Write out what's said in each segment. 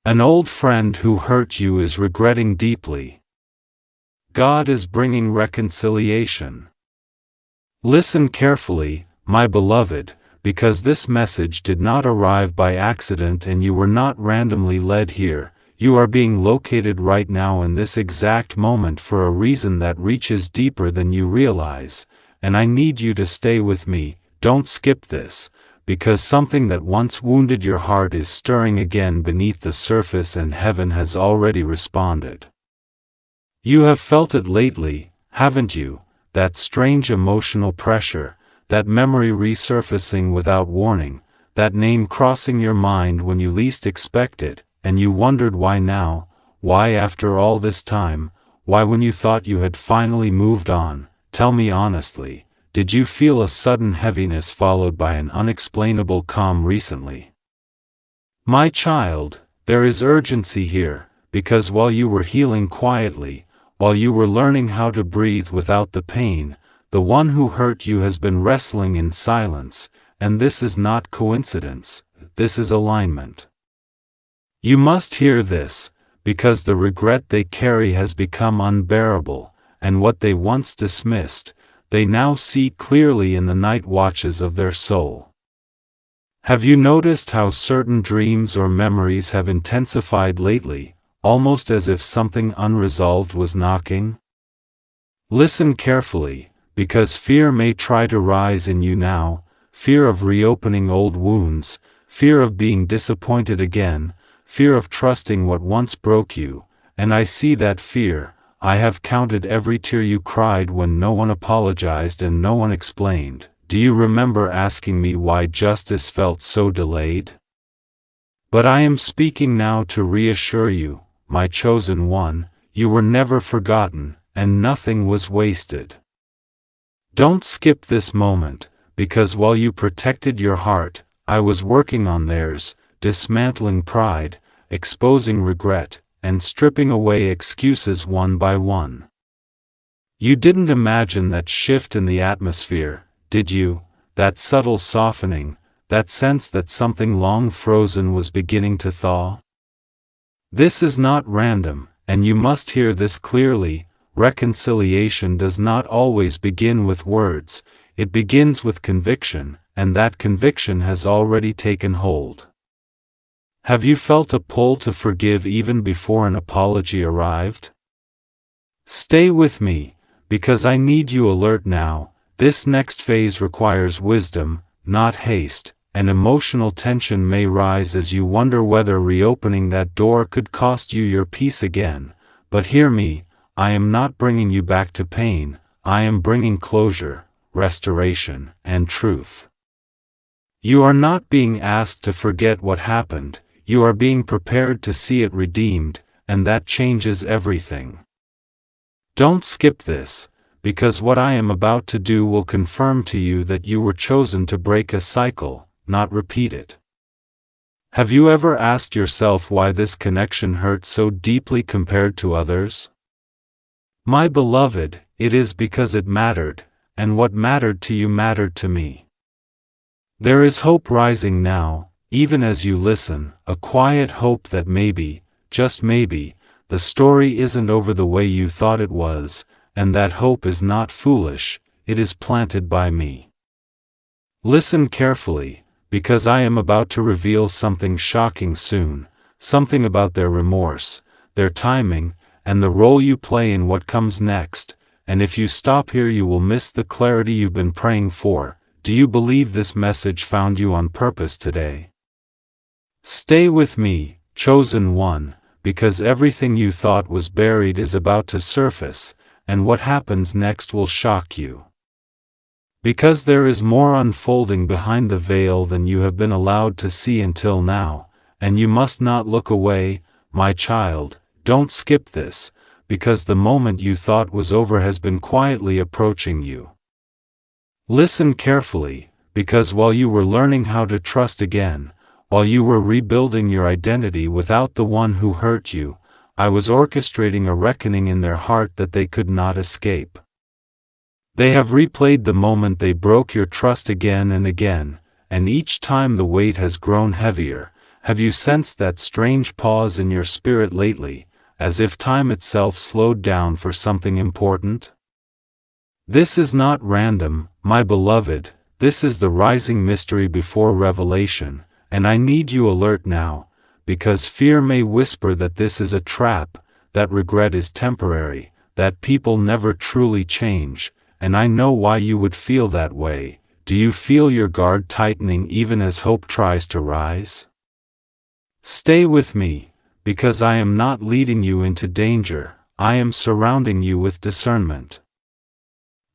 An old friend who hurt you is regretting deeply. God is bringing reconciliation. Listen carefully, my beloved, because this message did not arrive by accident and you were not randomly led here. You are being located right now in this exact moment for a reason that reaches deeper than you realize, and I need you to stay with me. Don't skip this, because something that once wounded your heart is stirring again beneath the surface and heaven has already responded. You have felt it lately, haven't you? That strange emotional pressure, that memory resurfacing without warning, that name crossing your mind when you least expect it. And you wondered why now, why after all this time, why when you thought you had finally moved on. Tell me honestly, did you feel a sudden heaviness followed by an unexplainable calm recently? My child, there is urgency here, because while you were healing quietly, while you were learning how to breathe without the pain, the one who hurt you has been wrestling in silence, and this is not coincidence, this is alignment. You must hear this, because the regret they carry has become unbearable, and what they once dismissed, they now see clearly in the night watches of their soul. Have you noticed how certain dreams or memories have intensified lately, almost as if something unresolved was knocking? Listen carefully, because fear may try to rise in you now, fear of reopening old wounds, fear of being disappointed again, fear of trusting what once broke you, and I see that fear. I have counted every tear you cried when no one apologized and no one explained. Do you remember asking me why justice felt so delayed? But I am speaking now to reassure you, my chosen one, you were never forgotten, and nothing was wasted. Don't skip this moment, because while you protected your heart, I was working on theirs, dismantling pride, exposing regret, and stripping away excuses one by one. You didn't imagine that shift in the atmosphere, did you? That subtle softening, that sense that something long frozen was beginning to thaw? This is not random, and you must hear this clearly. Reconciliation does not always begin with words, it begins with conviction, and that conviction has already taken hold. Have you felt a pull to forgive even before an apology arrived? Stay with me, because I need you alert now. This next phase requires wisdom, not haste, and emotional tension may rise as you wonder whether reopening that door could cost you your peace again. But hear me, I am not bringing you back to pain, I am bringing closure, restoration, and truth. You are not being asked to forget what happened, you are being prepared to see it redeemed, and that changes everything. Don't skip this, because what I am about to do will confirm to you that you were chosen to break a cycle, not repeat it. Have you ever asked yourself why this connection hurt so deeply compared to others? My beloved, it is because it mattered, and what mattered to you mattered to me. There is hope rising now, even as you listen, a quiet hope that maybe, just maybe, the story isn't over the way you thought it was, and that hope is not foolish, it is planted by me. Listen carefully, because I am about to reveal something shocking soon, something about their remorse, their timing, and the role you play in what comes next, and if you stop here you will miss the clarity you've been praying for. Do you believe this message found you on purpose today? Stay with me, chosen one, because everything you thought was buried is about to surface, and what happens next will shock you. Because there is more unfolding behind the veil than you have been allowed to see until now, and you must not look away, my child. Don't skip this, because the moment you thought was over has been quietly approaching you. Listen carefully, because while you were learning how to trust again, while you were rebuilding your identity without the one who hurt you, I was orchestrating a reckoning in their heart that they could not escape. They have replayed the moment they broke your trust again and again, and each time the weight has grown heavier, Have you sensed that strange pause in your spirit lately, as if time itself slowed down for something important? This is not random, my beloved, this is the rising mystery before revelation, and I need you alert now, because fear may whisper that this is a trap, that regret is temporary, that people never truly change, and I know why you would feel that way. Do you feel your guard tightening even as hope tries to rise? Stay with me, because I am not leading you into danger, I am surrounding you with discernment.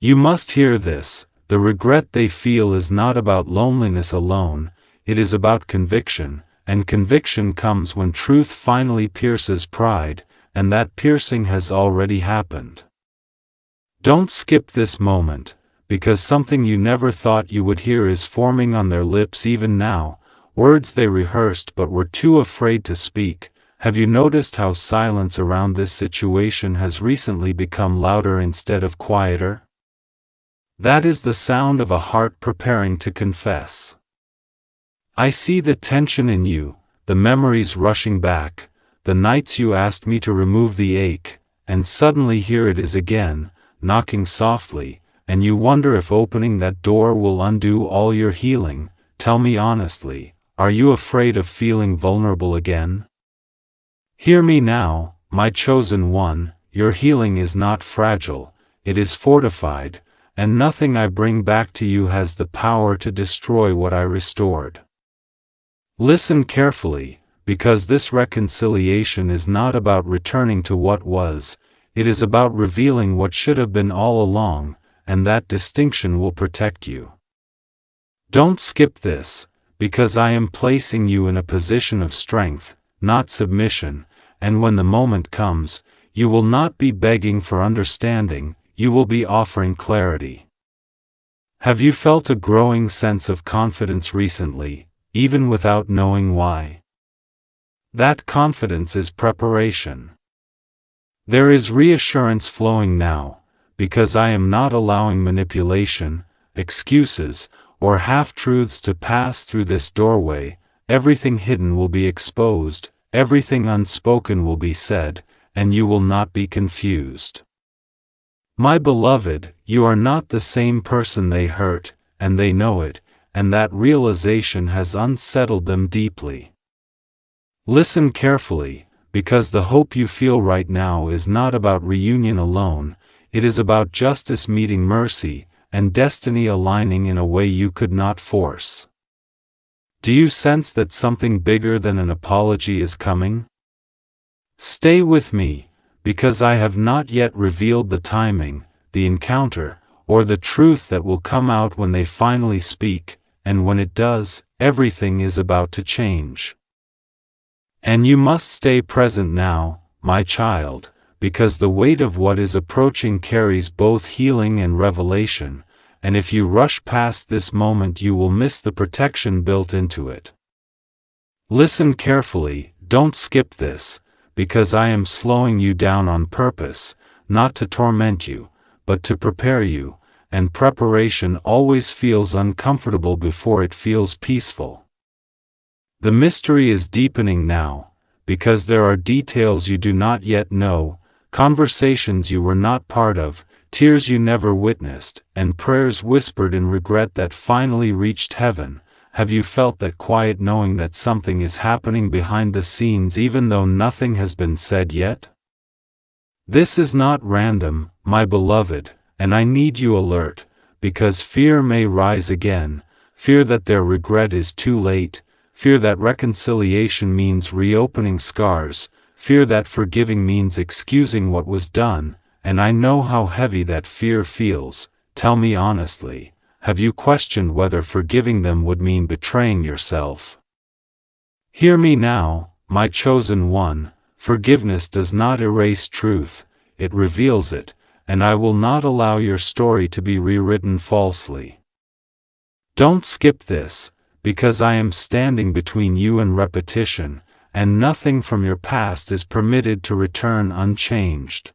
You must hear this, the regret they feel is not about loneliness alone, it is about conviction, and conviction comes when truth finally pierces pride, and that piercing has already happened. Don't skip this moment, because something you never thought you would hear is forming on their lips even now, words they rehearsed but were too afraid to speak. Have you noticed how silence around this situation has recently become louder instead of quieter? That is the sound of a heart preparing to confess. I see the tension in you, the memories rushing back, the nights you asked me to remove the ache, and suddenly here it is again, knocking softly, and you wonder if opening that door will undo all your healing. Tell me honestly, are you afraid of feeling vulnerable again? Hear me now, my chosen one, your healing is not fragile, it is fortified, and nothing I bring back to you has the power to destroy what I restored. Listen carefully, because this reconciliation is not about returning to what was, it is about revealing what should have been all along, and that distinction will protect you. Don't skip this, because I am placing you in a position of strength, not submission, and when the moment comes, you will not be begging for understanding, you will be offering clarity. Have you felt a growing sense of confidence recently, even without knowing why? That confidence is preparation. There is reassurance flowing now, because I am not allowing manipulation, excuses, or half-truths to pass through this doorway. Everything hidden will be exposed, everything unspoken will be said, and you will not be confused. My beloved, you are not the same person they hurt, and they know it, and that realization has unsettled them deeply. Listen carefully, because the hope you feel right now is not about reunion alone, it is about justice meeting mercy, and destiny aligning in a way you could not force. Do you sense that something bigger than an apology is coming? Stay with me, because I have not yet revealed the timing, the encounter, or the truth that will come out when they finally speak, and when it does, everything is about to change. And you must stay present now, my child, because the weight of what is approaching carries both healing and revelation, and if you rush past this moment you will miss the protection built into it. Listen carefully, don't skip this, because I am slowing you down on purpose, not to torment you, but to prepare you, and preparation always feels uncomfortable before it feels peaceful. The mystery is deepening now, because there are details you do not yet know, conversations you were not part of, tears you never witnessed, and prayers whispered in regret that finally reached heaven. Have you felt that quiet knowing that something is happening behind the scenes even though nothing has been said yet? This is not random, my beloved, and I need you alert, because fear may rise again, fear that their regret is too late, fear that reconciliation means reopening scars, fear that forgiving means excusing what was done, and I know how heavy that fear feels. Tell me honestly, have you questioned whether forgiving them would mean betraying yourself? Hear me now, my chosen one, forgiveness does not erase truth, it reveals it, and I will not allow your story to be rewritten falsely. Don't skip this, because I am standing between you and repetition, and nothing from your past is permitted to return unchanged.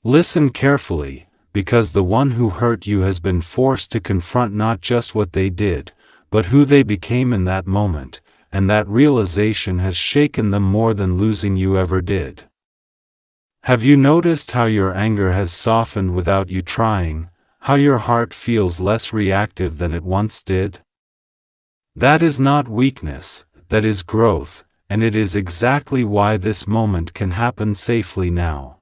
Listen carefully, because the one who hurt you has been forced to confront not just what they did, but who they became in that moment, and that realization has shaken them more than losing you ever did. Have you noticed how your anger has softened without you trying, how your heart feels less reactive than it once did? That is not weakness, that is growth, and it is exactly why this moment can happen safely now.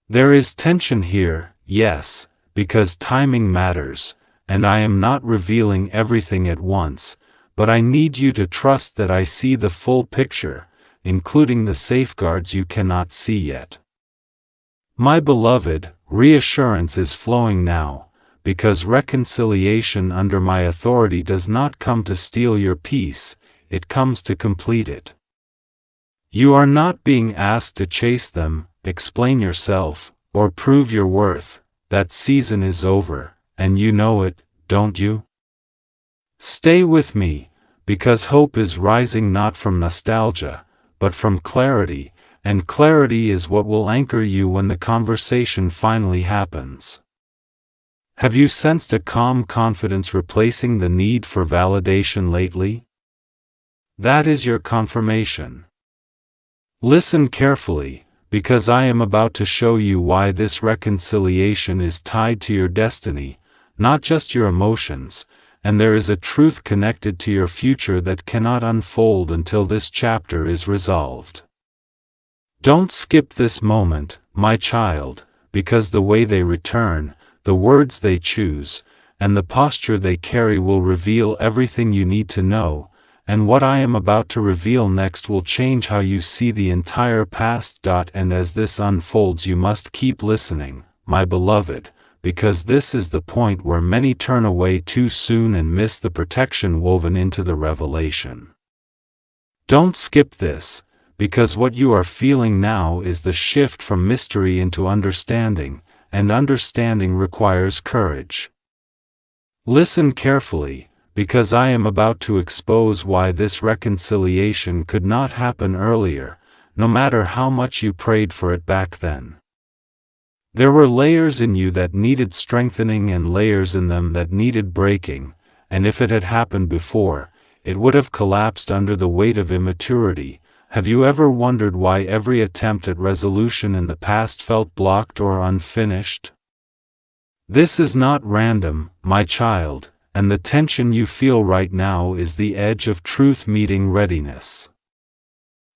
There is tension here, yes, because timing matters, and I am not revealing everything at once, but I need you to trust that I see the full picture, including the safeguards you cannot see yet. My beloved, reassurance is flowing now, because reconciliation under my authority does not come to steal your peace, it comes to complete it. You are not being asked to chase them, explain yourself, or prove your worth. That season is over, and you know it, don't you? Stay with me, because hope is rising not from nostalgia, but from clarity, and clarity is what will anchor you when the conversation finally happens. Have you sensed a calm confidence replacing the need for validation lately? That is your confirmation. Listen carefully, because I am about to show you why this reconciliation is tied to your destiny, not just your emotions, and there is a truth connected to your future that cannot unfold until this chapter is resolved. Don't skip this moment, my child, because the way they return, the words they choose, and the posture they carry will reveal everything you need to know, and what I am about to reveal next will change how you see the entire past. And as this unfolds, you must keep listening, my beloved, because this is the point where many turn away too soon and miss the protection woven into the revelation. Don't skip this, because what you are feeling now is the shift from mystery into understanding, and understanding requires courage. Listen carefully, because I am about to expose why this reconciliation could not happen earlier, no matter how much you prayed for it back then. There were layers in you that needed strengthening and layers in them that needed breaking, and if it had happened before, it would have collapsed under the weight of immaturity. Have you ever wondered why every attempt at resolution in the past felt blocked or unfinished? This is not random, my child, and the tension you feel right now is the edge of truth meeting readiness.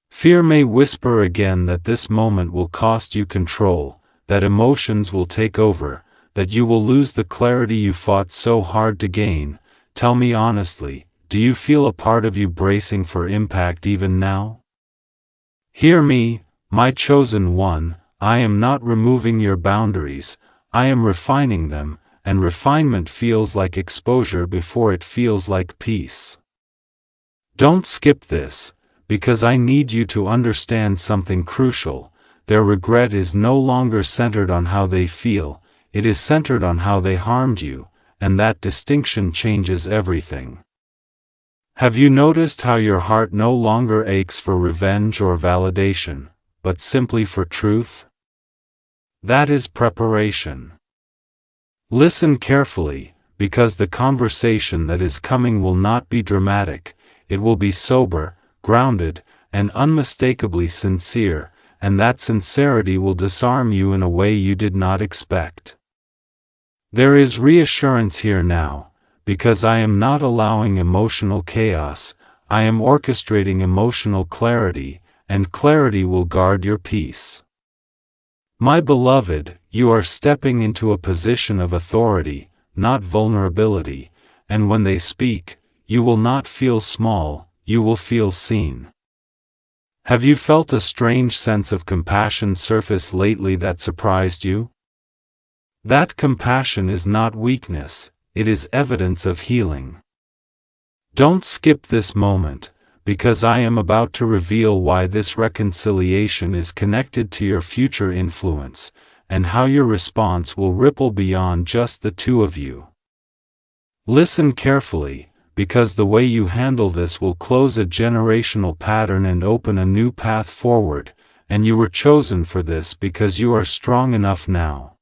Fear may whisper again that this moment will cost you control, that emotions will take over, that you will lose the clarity you fought so hard to gain. Tell me honestly, do you feel a part of you bracing for impact even now? Hear me, my chosen one, I am not removing your boundaries, I am refining them, and refinement feels like exposure before it feels like peace. Don't skip this, because I need you to understand something crucial. Their regret is no longer centered on how they feel, it is centered on how they harmed you, and that distinction changes everything. Have you noticed how your heart no longer aches for revenge or validation, but simply for truth? That is preparation. Listen carefully, because the conversation that is coming will not be dramatic, it will be sober, grounded, and unmistakably sincere, and that sincerity will disarm you in a way you did not expect. There is reassurance here now, because I am not allowing emotional chaos, I am orchestrating emotional clarity, and clarity will guard your peace. My beloved, you are stepping into a position of authority, not vulnerability, and when they speak, you will not feel small, you will feel seen. Have you felt a strange sense of compassion surface lately that surprised you? That compassion is not weakness, it is evidence of healing. Don't skip this moment, because I am about to reveal why this reconciliation is connected to your future influence, and how your response will ripple beyond just the two of you. Listen carefully, because the way you handle this will close a generational pattern and open a new path forward, and you were chosen for this because you are strong enough now.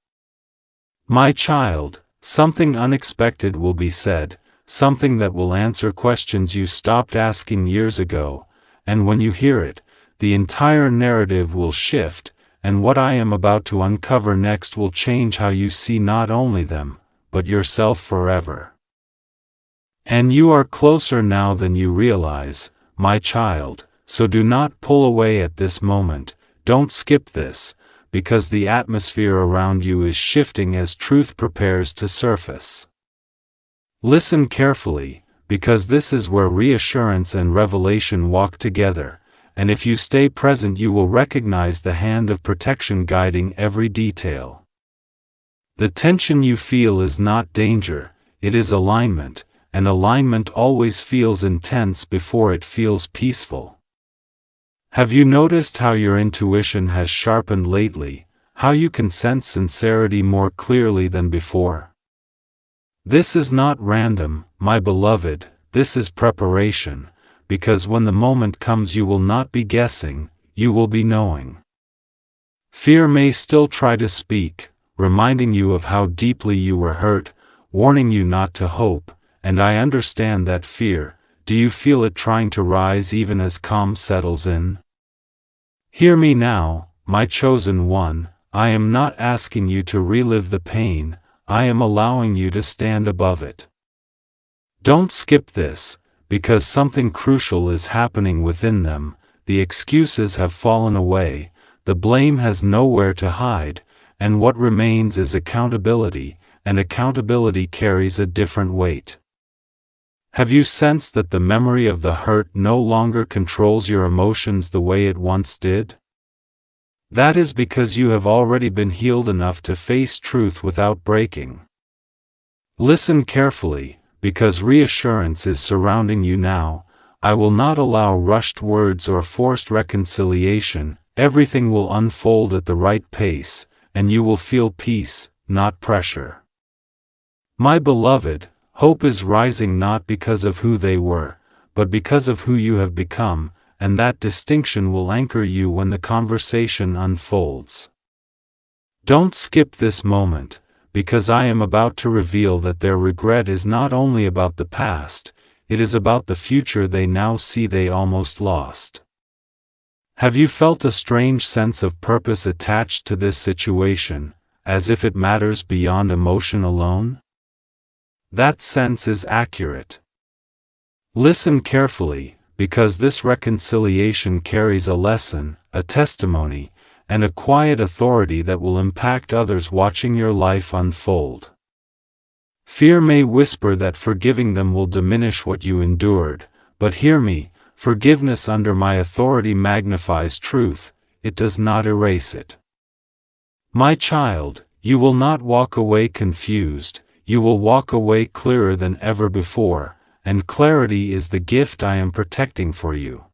My child, something unexpected will be said, something that will answer questions you stopped asking years ago, and when you hear it, the entire narrative will shift, and what I am about to uncover next will change how you see not only them, but yourself forever. And you are closer now than you realize, my child, so do not pull away at this moment, don't skip this, because the atmosphere around you is shifting as truth prepares to surface. Listen carefully, because this is where reassurance and revelation walk together, and if you stay present you will recognize the hand of protection guiding every detail. The tension you feel is not danger, it is alignment, and alignment always feels intense before it feels peaceful. Have you noticed how your intuition has sharpened lately, how you can sense sincerity more clearly than before? This is not random, my beloved, this is preparation, because when the moment comes you will not be guessing, you will be knowing. Fear may still try to speak, reminding you of how deeply you were hurt, warning you not to hope, and I understand that fear. Do you feel it trying to rise even as calm settles in? Hear me now, my chosen one, I am not asking you to relive the pain, I am allowing you to stand above it. Don't skip this, because something crucial is happening within them, the excuses have fallen away, the blame has nowhere to hide, and what remains is accountability, and accountability carries a different weight. Have you sensed that the memory of the hurt no longer controls your emotions the way it once did? That is because you have already been healed enough to face truth without breaking. Listen carefully, because reassurance is surrounding you now. I will not allow rushed words or forced reconciliation, everything will unfold at the right pace, and you will feel peace, not pressure. My beloved, hope is rising not because of who they were, but because of who you have become, and that distinction will anchor you when the conversation unfolds. Don't skip this moment, because I am about to reveal that their regret is not only about the past, it is about the future they now see they almost lost. Have you felt a strange sense of purpose attached to this situation, as if it matters beyond emotion alone? That sense is accurate. Listen carefully, because this reconciliation carries a lesson, a testimony, and a quiet authority that will impact others watching your life unfold. Fear may whisper that forgiving them will diminish what you endured, but hear me, forgiveness under my authority magnifies truth, it does not erase it. My child, you will not walk away confused, you will walk away clearer than ever before, and clarity is the gift I am protecting for you.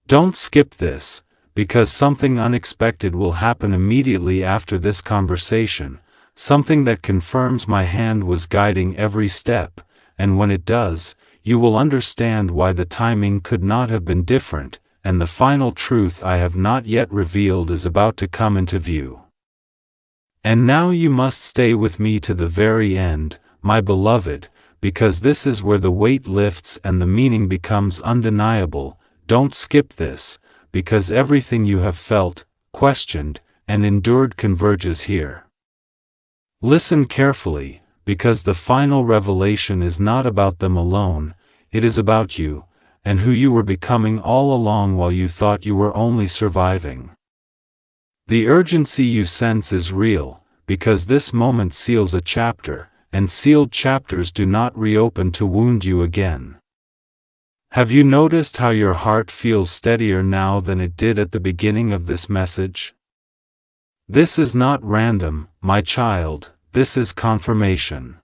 Don't skip this, because something unexpected will happen immediately after this conversation, something that confirms my hand was guiding every step, and when it does, you will understand why the timing could not have been different, and the final truth I have not yet revealed is about to come into view. And now you must stay with me to the very end, my beloved, because this is where the weight lifts and the meaning becomes undeniable. Don't skip this, because everything you have felt, questioned, and endured converges here. Listen carefully, because the final revelation is not about them alone, it is about you, and who you were becoming all along while you thought you were only surviving. The urgency you sense is real, because this moment seals a chapter, and sealed chapters do not reopen to wound you again. Have you noticed how your heart feels steadier now than it did at the beginning of this message? This is not random, my child, this is confirmation.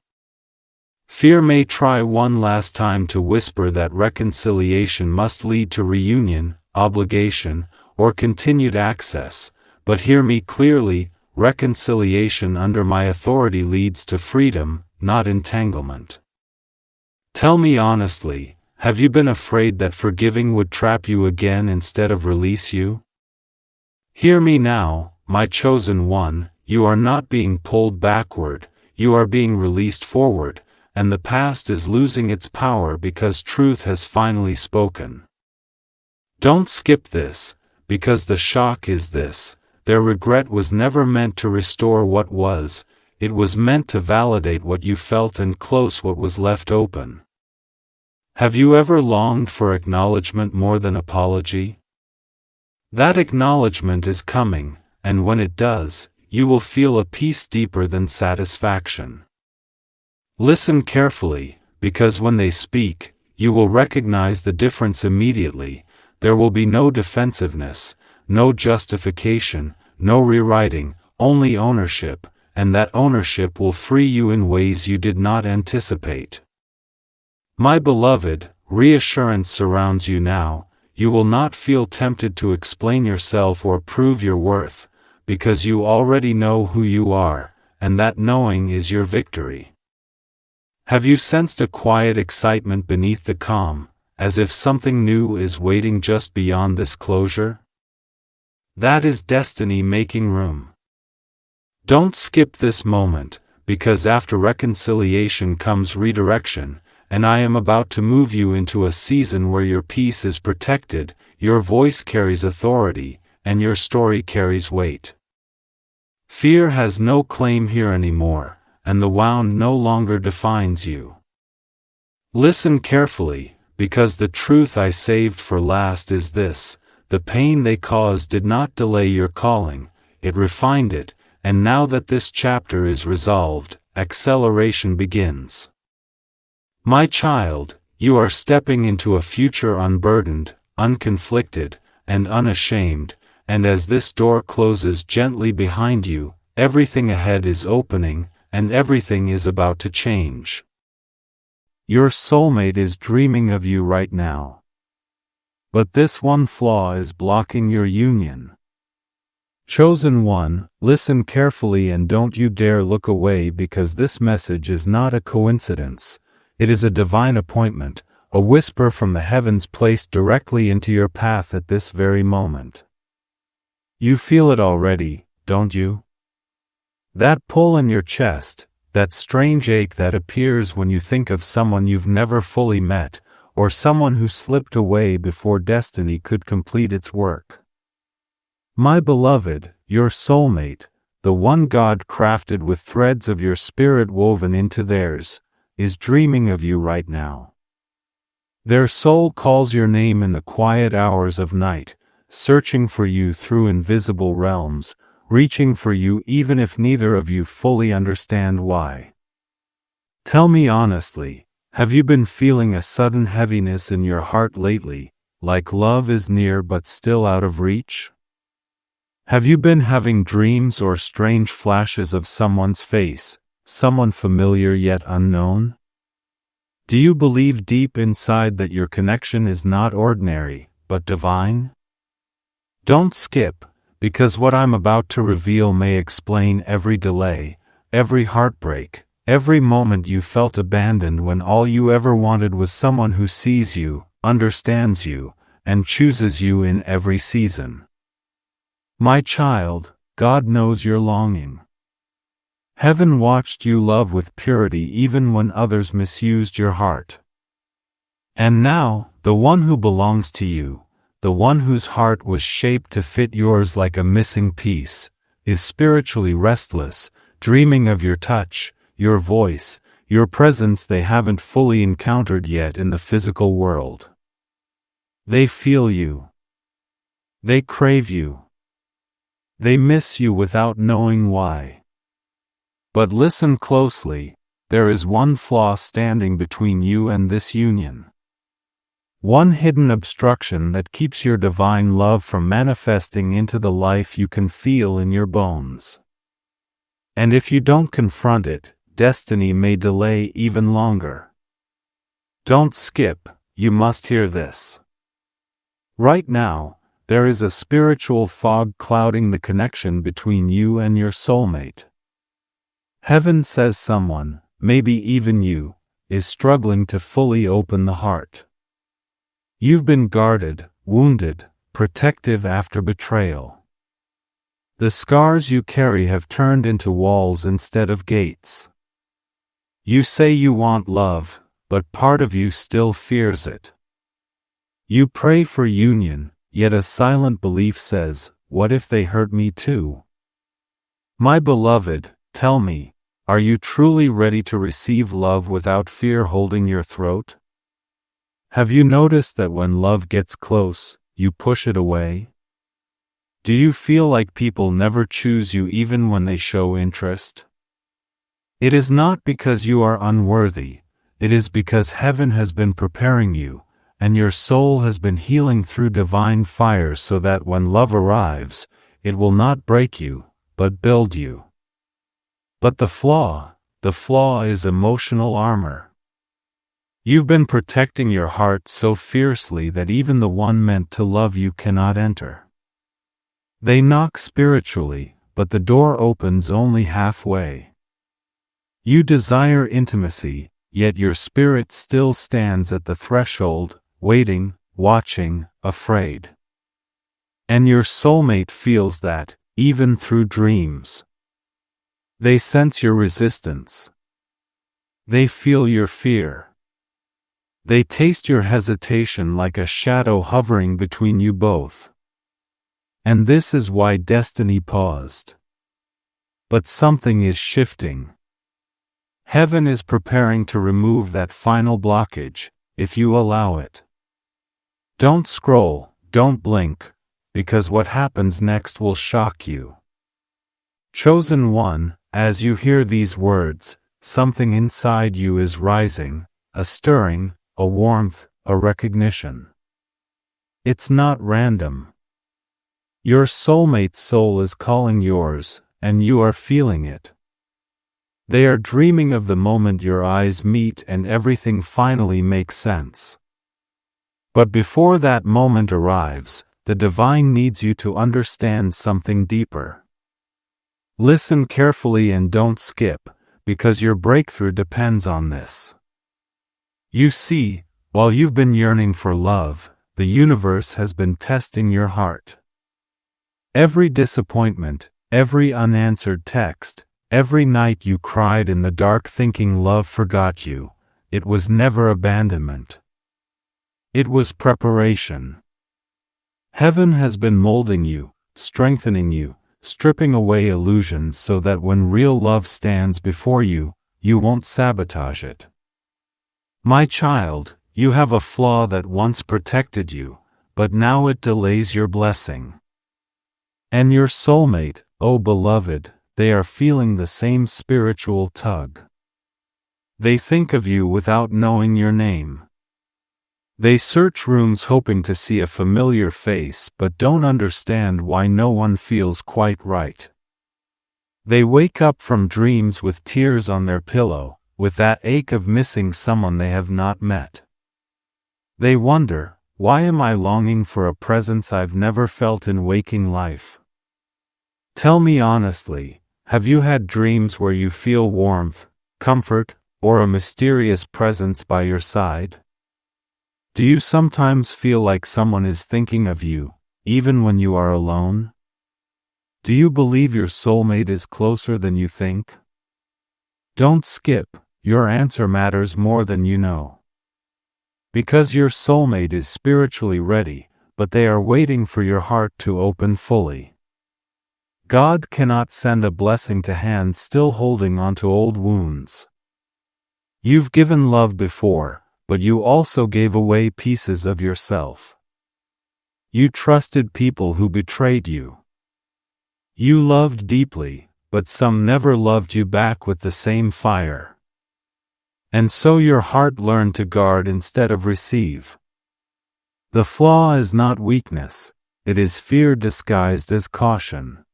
Fear may try one last time to whisper that reconciliation must lead to reunion, obligation, or continued access, but hear me clearly, reconciliation under my authority leads to freedom, not entanglement. Tell me honestly, have you been afraid that forgiving would trap you again instead of release you? Hear me now, my chosen one, you are not being pulled backward, you are being released forward, and the past is losing its power because truth has finally spoken. Don't skip this, because the shock is this: their regret was never meant to restore what was, it was meant to validate what you felt and close what was left open. Have you ever longed for acknowledgement more than apology? That acknowledgement is coming, and when it does, you will feel a peace deeper than satisfaction. Listen carefully, because when they speak, you will recognize the difference immediately. There will be no defensiveness, no justification, no rewriting, only ownership, and that ownership will free you in ways you did not anticipate. My beloved, reassurance surrounds you now. You will not feel tempted to explain yourself or prove your worth, because you already know who you are, and that knowing is your victory. Have you sensed a quiet excitement beneath the calm, as if something new is waiting just beyond this closure? That is destiny making room. Don't skip this moment, because after reconciliation comes redirection, and I am about to move you into a season where your peace is protected, your voice carries authority, and your story carries weight. Fear has no claim here anymore, and the wound no longer defines you. Listen carefully, because the truth I saved for last is this: the pain they caused did not delay your calling, it refined it, and now that this chapter is resolved, acceleration begins. My child, you are stepping into a future unburdened, unconflicted, and unashamed, and as this door closes gently behind you, everything ahead is opening, and everything is about to change. Your soulmate is dreaming of you right now. But this one flaw is blocking your union. Chosen one, listen carefully and don't you dare look away, because this message is not a coincidence. It is a divine appointment, a whisper from the heavens placed directly into your path at this very moment. You feel it already, don't you? That pull in your chest, that strange ache that appears when you think of someone you've never fully met, or someone who slipped away before destiny could complete its work. My beloved, your soulmate, the one God crafted with threads of your spirit woven into theirs, is dreaming of you right now. Their soul calls your name in the quiet hours of night, searching for you through invisible realms, reaching for you even if neither of you fully understand why. Tell me honestly, have you been feeling a sudden heaviness in your heart lately, like love is near but still out of reach? Have you been having dreams or strange flashes of someone's face, someone familiar yet unknown? Do you believe deep inside that your connection is not ordinary, but divine? Don't skip, because what I'm about to reveal may explain every delay, every heartbreak, every moment you felt abandoned when all you ever wanted was someone who sees you, understands you, and chooses you in every season. My child, God knows your longing. Heaven watched you love with purity even when others misused your heart. And now, the one who belongs to you, the one whose heart was shaped to fit yours like a missing piece, is spiritually restless, dreaming of your touch, your voice, your presence they haven't fully encountered yet in the physical world. They feel you. They crave you. They miss you without knowing why. But listen closely, there is one flaw standing between you and this union. One hidden obstruction that keeps your divine love from manifesting into the life you can feel in your bones. And if you don't confront it, destiny may delay even longer. Don't skip, you must hear this. Right now, there is a spiritual fog clouding the connection between you and your soulmate. Heaven says someone, maybe even you, is struggling to fully open the heart. You've been guarded, wounded, protective after betrayal. The scars you carry have turned into walls instead of gates. You say you want love, but part of you still fears it. You pray for union, yet a silent belief says, "What if they hurt me too?" My beloved, tell me, are you truly ready to receive love without fear holding your throat? Have you noticed that when love gets close, you push it away? Do you feel like people never choose you even when they show interest? It is not because you are unworthy, it is because heaven has been preparing you, and your soul has been healing through divine fire so that when love arrives, it will not break you, but build you. But the flaw is emotional armor. You've been protecting your heart so fiercely that even the one meant to love you cannot enter. They knock spiritually, but the door opens only halfway. You desire intimacy, yet your spirit still stands at the threshold, waiting, watching, afraid. And your soulmate feels that, even through dreams. They sense your resistance. They feel your fear. They taste your hesitation like a shadow hovering between you both. And this is why destiny paused. But something is shifting. Heaven is preparing to remove that final blockage, if you allow it. Don't scroll, don't blink, because what happens next will shock you. Chosen one, as you hear these words, something inside you is rising, a stirring, a warmth, a recognition. It's not random. Your soulmate's soul is calling yours, and you are feeling it. They are dreaming of the moment your eyes meet and everything finally makes sense. But before that moment arrives, the divine needs you to understand something deeper. Listen carefully and don't skip, because your breakthrough depends on this. You see, while you've been yearning for love, the universe has been testing your heart. Every disappointment, every unanswered text, every night you cried in the dark thinking love forgot you, it was never abandonment. It was preparation. Heaven has been molding you, strengthening you, stripping away illusions so that when real love stands before you, you won't sabotage it. My child, you have a flaw that once protected you, but now it delays your blessing. And your soulmate, oh beloved, they are feeling the same spiritual tug. They think of you without knowing your name. They search rooms hoping to see a familiar face but don't understand why no one feels quite right. They wake up from dreams with tears on their pillow, with that ache of missing someone they have not met. They wonder, why am I longing for a presence I've never felt in waking life? Tell me honestly, have you had dreams where you feel warmth, comfort, or a mysterious presence by your side? Do you sometimes feel like someone is thinking of you, even when you are alone? Do you believe your soulmate is closer than you think? Don't skip, your answer matters more than you know. Because your soulmate is spiritually ready, but they are waiting for your heart to open fully. God cannot send a blessing to hands still holding onto old wounds. You've given love before, but you also gave away pieces of yourself. You trusted people who betrayed you. You loved deeply, but some never loved you back with the same fire. And so your heart learned to guard instead of receive. The flaw is not weakness, it is fear disguised as caution.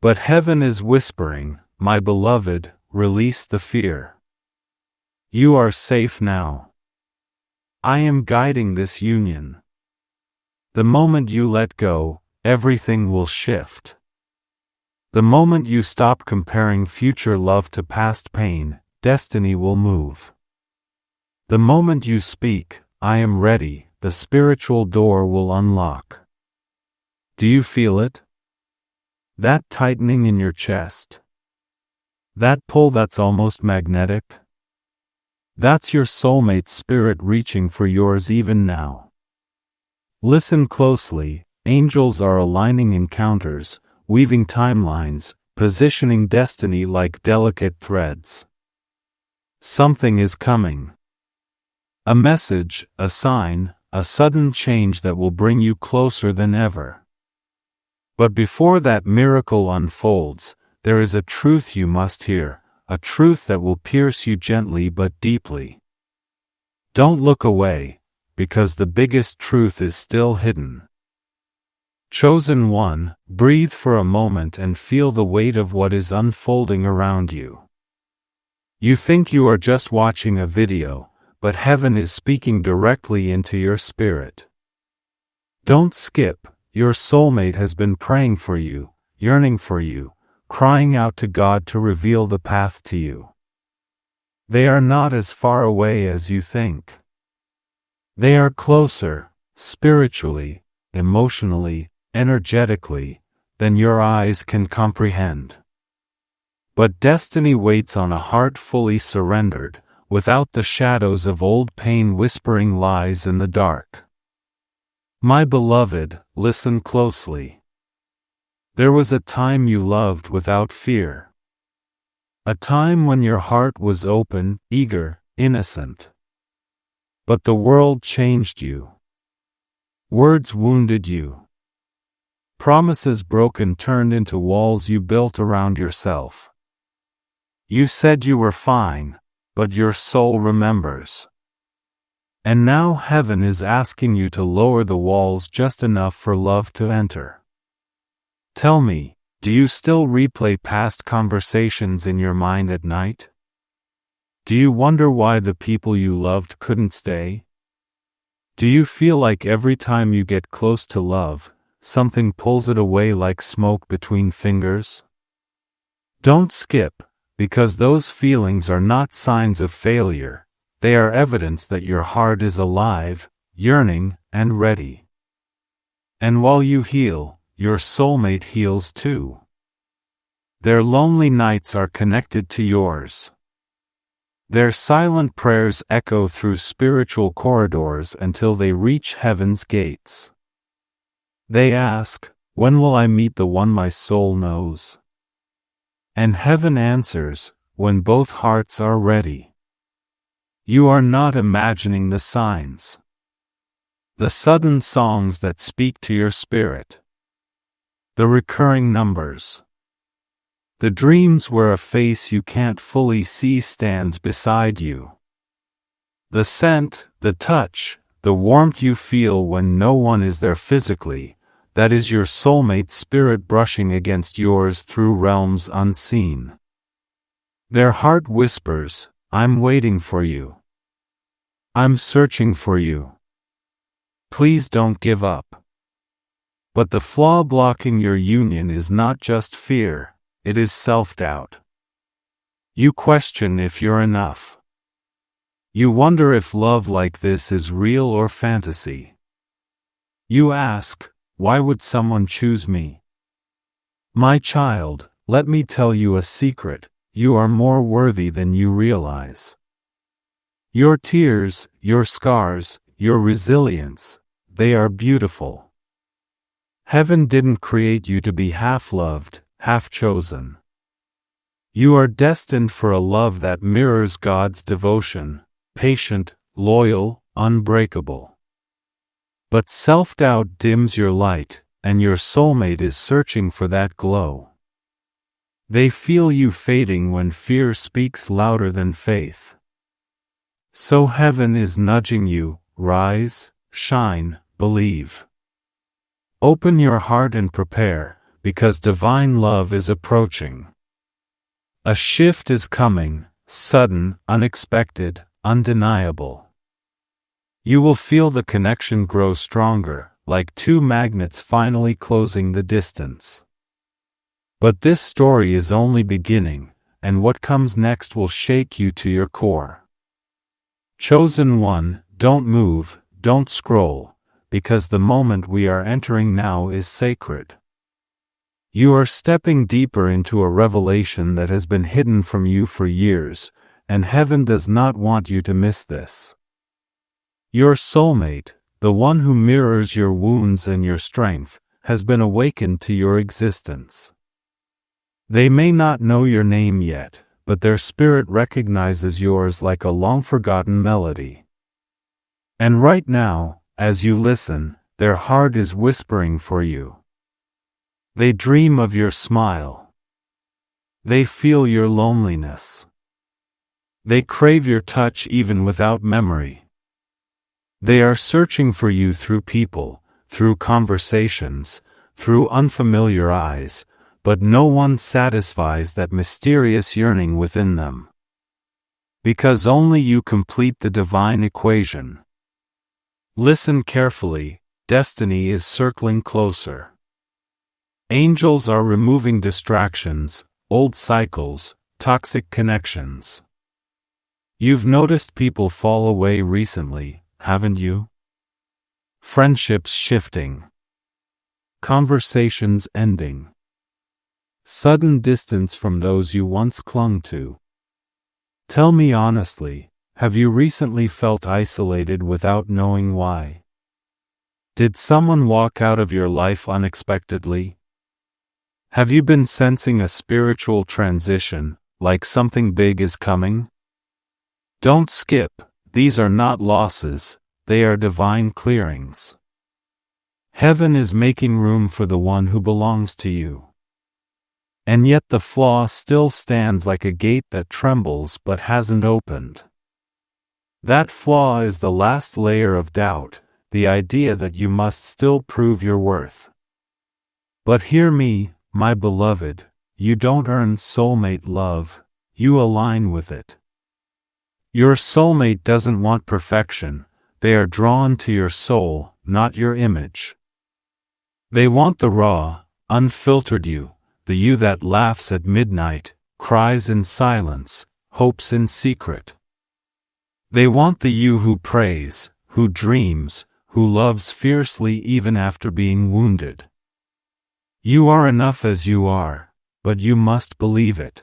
But heaven is whispering, my beloved, release the fear. You are safe now. I am guiding this union. The moment you let go, everything will shift. The moment you stop comparing future love to past pain, destiny will move. The moment you speak, I am ready, the spiritual door will unlock. Do you feel it? That tightening in your chest? That pull that's almost magnetic? That's your soulmate spirit reaching for yours even now. Listen closely. Angels are aligning encounters, weaving timelines, positioning destiny like delicate threads. Something is coming. A message, a sign, a sudden change that will bring you closer than ever. But before that miracle unfolds, there is a truth you must hear, a truth that will pierce you gently but deeply. Don't look away, because the biggest truth is still hidden. Chosen one, breathe for a moment and feel the weight of what is unfolding around you. You think you are just watching a video, but heaven is speaking directly into your spirit. Don't skip. Your soulmate has been praying for you, yearning for you, crying out to God to reveal the path to you. They are not as far away as you think. They are closer, spiritually, emotionally, energetically, than your eyes can comprehend. But destiny waits on a heart fully surrendered, without the shadows of old pain whispering lies in the dark. My beloved, listen closely. There was a time you loved without fear. A time when your heart was open, eager, innocent. But the world changed you. Words wounded you. Promises broken turned into walls you built around yourself. You said you were fine, but your soul remembers. And now heaven is asking you to lower the walls just enough for love to enter. Tell me, do you still replay past conversations in your mind at night? Do you wonder why the people you loved couldn't stay? Do you feel like every time you get close to love, something pulls it away like smoke between fingers? Don't skip, because those feelings are not signs of failure. They are evidence that your heart is alive, yearning, and ready. And while you heal, your soulmate heals too. Their lonely nights are connected to yours. Their silent prayers echo through spiritual corridors until they reach heaven's gates. They ask, "When will I meet the one my soul knows?" And heaven answers, "When both hearts are ready." You are not imagining the signs. The sudden songs that speak to your spirit. The recurring numbers. The dreams where a face you can't fully see stands beside you. The scent, the touch, the warmth you feel when no one is there physically, that is your soulmate's spirit brushing against yours through realms unseen. Their heart whispers, "I'm waiting for you. I'm searching for you. Please don't give up." But the flaw blocking your union is not just fear. It is self-doubt. You question if you're enough. You wonder if love like this is real or fantasy. You ask, "Why would someone choose me?" My child, let me tell you a secret. You are more worthy than you realize. Your tears, your scars, your resilience, they are beautiful. Heaven didn't create you to be half-loved, half-chosen. You are destined for a love that mirrors God's devotion, patient, loyal, unbreakable. But self-doubt dims your light, and your soulmate is searching for that glow. They feel you fading when fear speaks louder than faith. So heaven is nudging you, rise, shine, believe. Open your heart and prepare, because divine love is approaching. A shift is coming, sudden, unexpected, undeniable. You will feel the connection grow stronger, like two magnets finally closing the distance. But this story is only beginning, and what comes next will shake you to your core. Chosen one, don't move, don't scroll, because the moment we are entering now is sacred. You are stepping deeper into a revelation that has been hidden from you for years, and heaven does not want you to miss this. Your soulmate, the one who mirrors your wounds and your strength, has been awakened to your existence. They may not know your name yet, but their spirit recognizes yours like a long-forgotten melody. And right now, as you listen, their heart is whispering for you. They dream of your smile. They feel your loneliness. They crave your touch even without memory. They are searching for you through people, through conversations, through unfamiliar eyes, but no one satisfies that mysterious yearning within them. Because only you complete the divine equation. Listen carefully, destiny is circling closer. Angels are removing distractions, old cycles, toxic connections. You've noticed people fall away recently, haven't you? Friendships shifting. Conversations ending. Sudden distance from those you once clung to. Tell me honestly, have you recently felt isolated without knowing why? Did someone walk out of your life unexpectedly? Have you been sensing a spiritual transition, like something big is coming? Don't skip, these are not losses, they are divine clearings. Heaven is making room for the one who belongs to you. And yet the flaw still stands like a gate that trembles but hasn't opened. That flaw is the last layer of doubt, the idea that you must still prove your worth. But hear me, my beloved, you don't earn soulmate love, you align with it. Your soulmate doesn't want perfection, they are drawn to your soul, not your image. They want the raw, unfiltered you, the you that laughs at midnight, cries in silence, hopes in secret. They want the you who prays, who dreams, who loves fiercely even after being wounded. You are enough as you are, but you must believe it.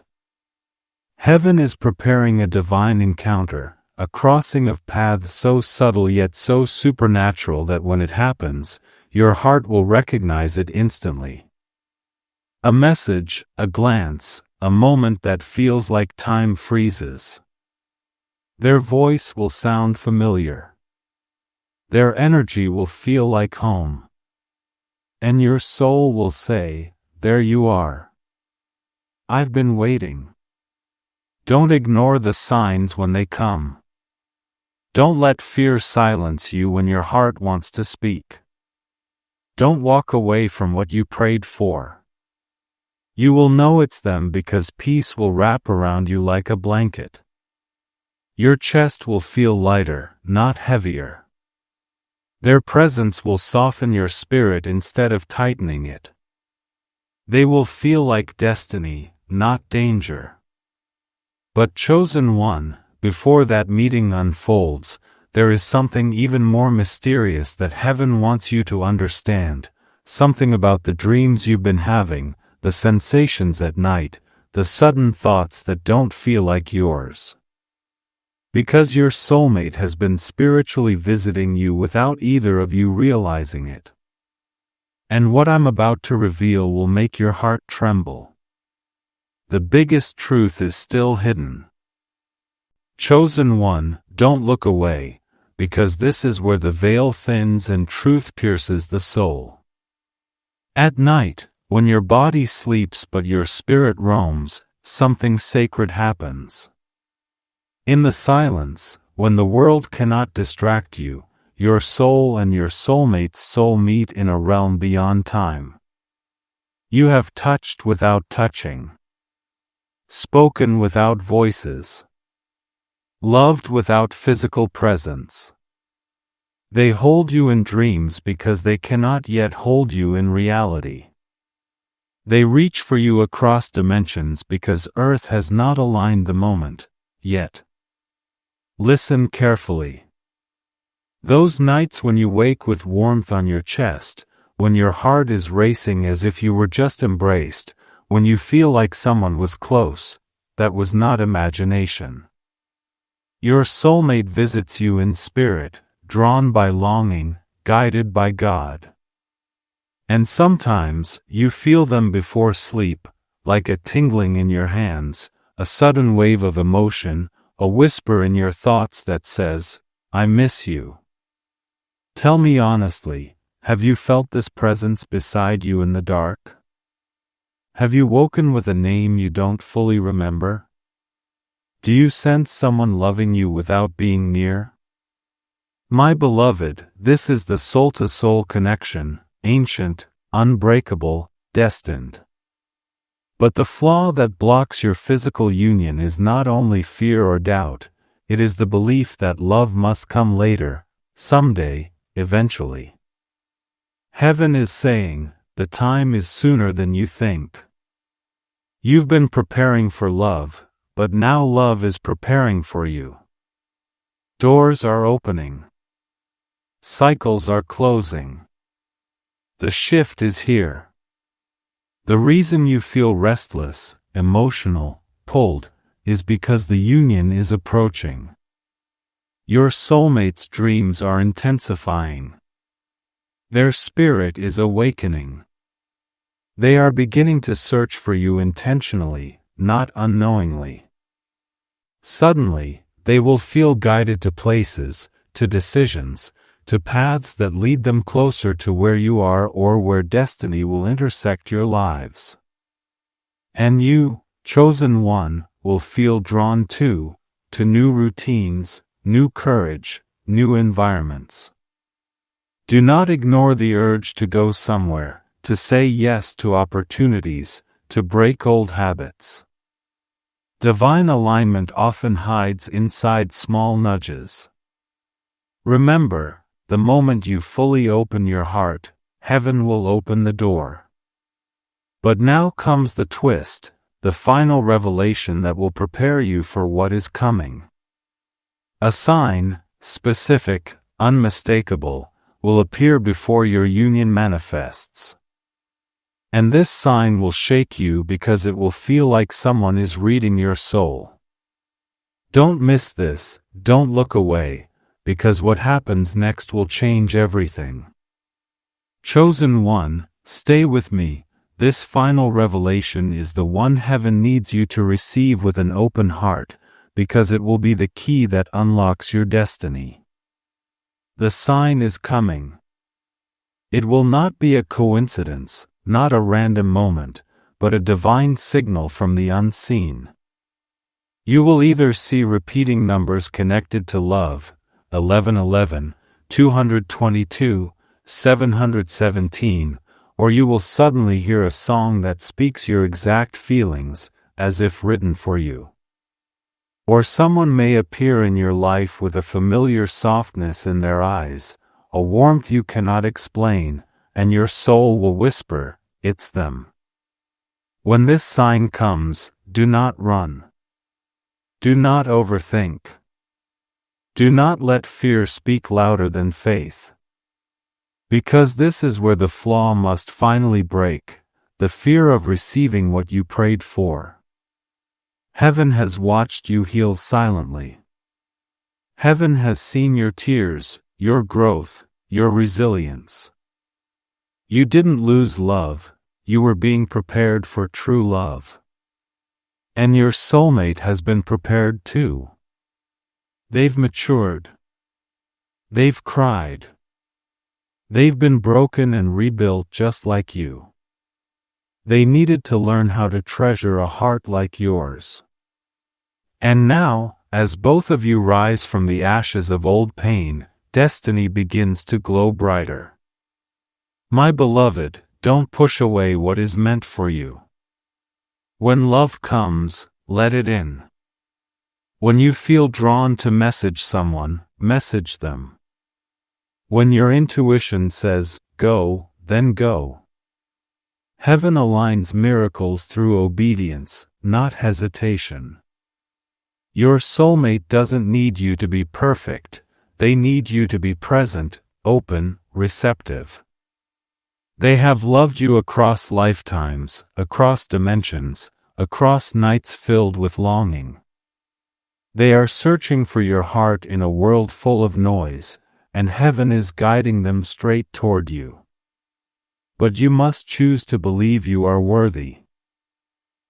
Heaven is preparing a divine encounter, a crossing of paths so subtle yet so supernatural that when it happens, your heart will recognize it instantly. A message, a glance, a moment that feels like time freezes. Their voice will sound familiar. Their energy will feel like home. And your soul will say, there you are. I've been waiting. Don't ignore the signs when they come. Don't let fear silence you when your heart wants to speak. Don't walk away from what you prayed for. You will know it's them because peace will wrap around you like a blanket. Your chest will feel lighter, not heavier. Their presence will soften your spirit instead of tightening it. They will feel like destiny, not danger. But chosen one, before that meeting unfolds, there is something even more mysterious that heaven wants you to understand, something about the dreams you've been having, the sensations at night, the sudden thoughts that don't feel like yours. Because your soulmate has been spiritually visiting you without either of you realizing it. And what I'm about to reveal will make your heart tremble. The biggest truth is still hidden. Chosen one, don't look away, because this is where the veil thins and truth pierces the soul. At night, when your body sleeps but your spirit roams, something sacred happens. In the silence, when the world cannot distract you, your soul and your soulmate's soul meet in a realm beyond time. You have touched without touching. Spoken without voices. Loved without physical presence. They hold you in dreams because they cannot yet hold you in reality. They reach for you across dimensions because Earth has not aligned the moment, yet. Listen carefully. Those nights when you wake with warmth on your chest, when your heart is racing as if you were just embraced, when you feel like someone was close, that was not imagination. Your soulmate visits you in spirit, drawn by longing, guided by God. And sometimes, you feel them before sleep, like a tingling in your hands, a sudden wave of emotion, a whisper in your thoughts that says, "I miss you." Tell me honestly, have you felt this presence beside you in the dark? Have you woken with a name you don't fully remember? Do you sense someone loving you without being near? My beloved, this is the soul-to-soul connection, ancient, unbreakable, destined. But the flaw that blocks your physical union is not only fear or doubt, it is the belief that love must come later, someday, eventually. Heaven is saying, the time is sooner than you think. You've been preparing for love, but now love is preparing for you. Doors are opening. Cycles are closing. The shift is here. The reason you feel restless, emotional, pulled, is because the union is approaching. Your soulmate's dreams are intensifying. Their spirit is awakening. They are beginning to search for you intentionally, not unknowingly. Suddenly, they will feel guided to places, to decisions, to paths that lead them closer to where you are or where destiny will intersect your lives. And you, chosen one, will feel drawn to new routines, new courage, new environments. Do not ignore the urge to go somewhere, to say yes to opportunities, to break old habits. Divine alignment often hides inside small nudges. Remember, the moment you fully open your heart, heaven will open the door. But now comes the twist, the final revelation that will prepare you for what is coming. A sign, specific, unmistakable, will appear before your union manifests. And this sign will shake you because it will feel like someone is reading your soul. Don't miss this, don't look away, because what happens next will change everything. Chosen one, stay with me, this final revelation is the one heaven needs you to receive with an open heart, because it will be the key that unlocks your destiny. The sign is coming. It will not be a coincidence, not a random moment, but a divine signal from the unseen. You will either see repeating numbers connected to love, 1111, 222, 717, or you will suddenly hear a song that speaks your exact feelings, as if written for you. Or someone may appear in your life with a familiar softness in their eyes, a warmth you cannot explain, and your soul will whisper, "It's them." When this sign comes, do not run. Do not overthink. Do not let fear speak louder than faith. Because this is where the flaw must finally break, the fear of receiving what you prayed for. Heaven has watched you heal silently. Heaven has seen your tears, your growth, your resilience. You didn't lose love, you were being prepared for true love. And your soulmate has been prepared too. They've matured. They've cried. They've been broken and rebuilt just like you. They needed to learn how to treasure a heart like yours. And now, as both of you rise from the ashes of old pain, destiny begins to glow brighter. My beloved, don't push away what is meant for you. When love comes, let it in. When you feel drawn to message someone, message them. When your intuition says, go, then go. Heaven aligns miracles through obedience, not hesitation. Your soulmate doesn't need you to be perfect, they need you to be present, open, receptive. They have loved you across lifetimes, across dimensions, across nights filled with longing. They are searching for your heart in a world full of noise, and heaven is guiding them straight toward you. But you must choose to believe you are worthy.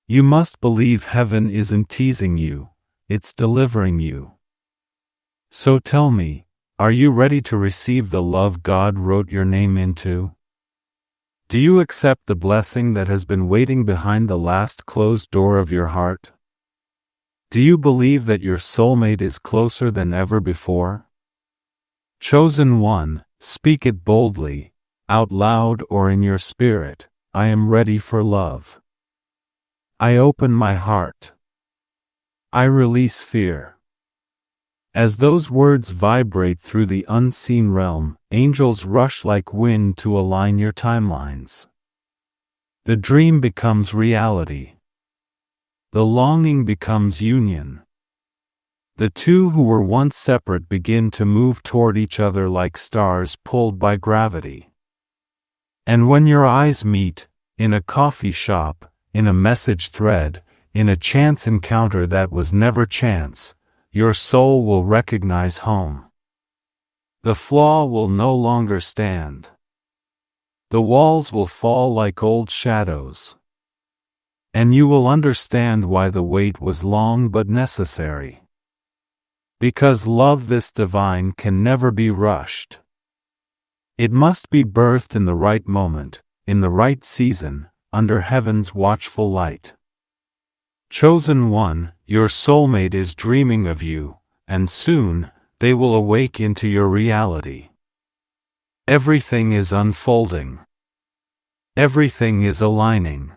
You must believe heaven isn't teasing you, it's delivering you. So tell me, are you ready to receive the love God wrote your name into? Do you accept the blessing that has been waiting behind the last closed door of your heart? Do you believe that your soulmate is closer than ever before? Chosen one, speak it boldly, out loud or in your spirit, I am ready for love. I open my heart. I release fear. As those words vibrate through the unseen realm, angels rush like wind to align your timelines. The dream becomes reality. The longing becomes union. The two who were once separate begin to move toward each other like stars pulled by gravity. And when your eyes meet, in a coffee shop, in a message thread, in a chance encounter that was never chance, your soul will recognize home. The flaw will no longer stand. The walls will fall like old shadows. And you will understand why the wait was long but necessary. Because love this divine can never be rushed. It must be birthed in the right moment, in the right season, under heaven's watchful light. Chosen one, your soulmate is dreaming of you, and soon, they will awake into your reality. Everything is unfolding. Everything is aligning.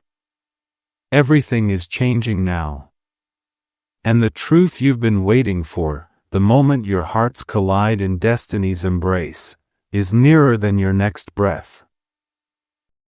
Everything is changing now. And the truth you've been waiting for, the moment your hearts collide in destiny's embrace, is nearer than your next breath.